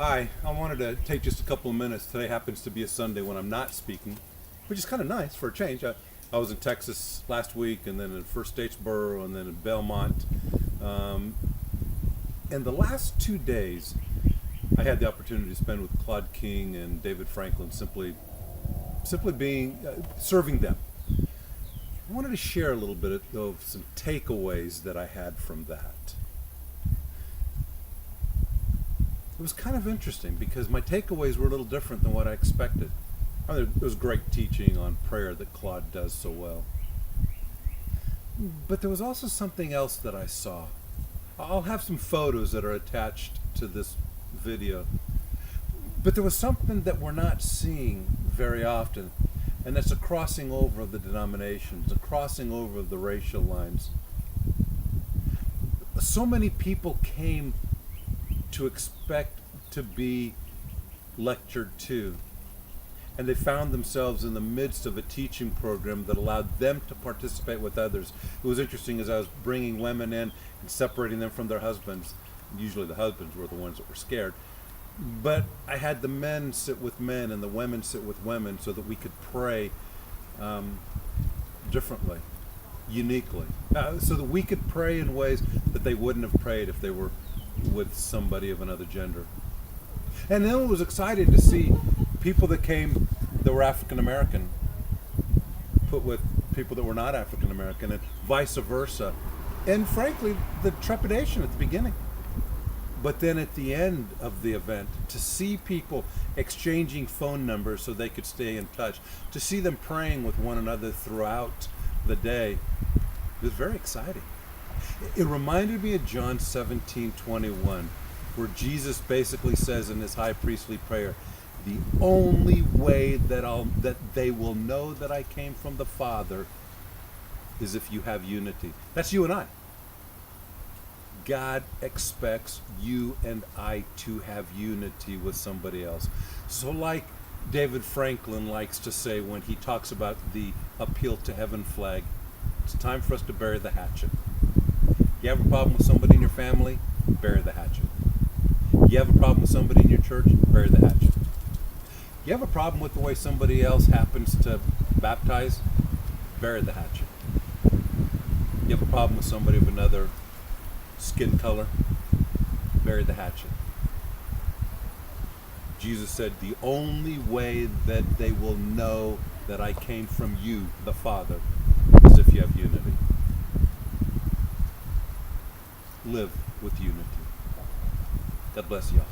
Hi, I wanted to take just a couple of minutes. Today happens to be a Sunday when I'm not speaking, which is kind of nice for a change. I was in Texas last week, and then in First Statesboro, and then in Belmont. And the last 2 days, I had the opportunity to spend with Claude King and David Franklin, simply being serving them. I wanted to share a little bit of some takeaways that I had from that. It was kind of interesting because my takeaways were a little different than what I expected. I mean, it was great teaching on prayer that Claude does so well. But there was also something else that I saw. I'll have some photos that are attached to this video. But there was something that we're not seeing very often, and that's a crossing over of the denominations, a crossing over of the racial lines. So many people came to expect to be lectured to, and they found themselves in the midst of a teaching program that allowed them to participate with others. It was interesting as I was bringing women in and separating them from their husbands. Usually the husbands were the ones that were scared, but I had the men sit with men and the women sit with women so that we could pray differently, uniquely, so that we could pray in ways that they wouldn't have prayed if they were with somebody of another gender. And then it was exciting to see people that came that were African American put with people that were not African American, and vice versa. And frankly, the trepidation at the beginning. But then at the end of the event, to see people exchanging phone numbers so they could stay in touch, to see them praying with one another throughout the day, it was very exciting. It reminded me of John 17:21, where Jesus basically says in his high priestly prayer, the only way that they will know that I came from the Father is if you have unity. That's you and I. God expects you and I to have unity with somebody else. So like David Franklin likes to say when he talks about the appeal to heaven flag, it's time for us to bury the hatchet. You have a problem with somebody in your family? Bury the hatchet. You have a problem with somebody in your church? Bury the hatchet. You have a problem with the way somebody else happens to baptize? Bury the hatchet. You have a problem with somebody of another skin color? Bury the hatchet. Jesus said, the only way that they will know that I came from you, the Father, is if you have unity. Live with unity. God bless you all.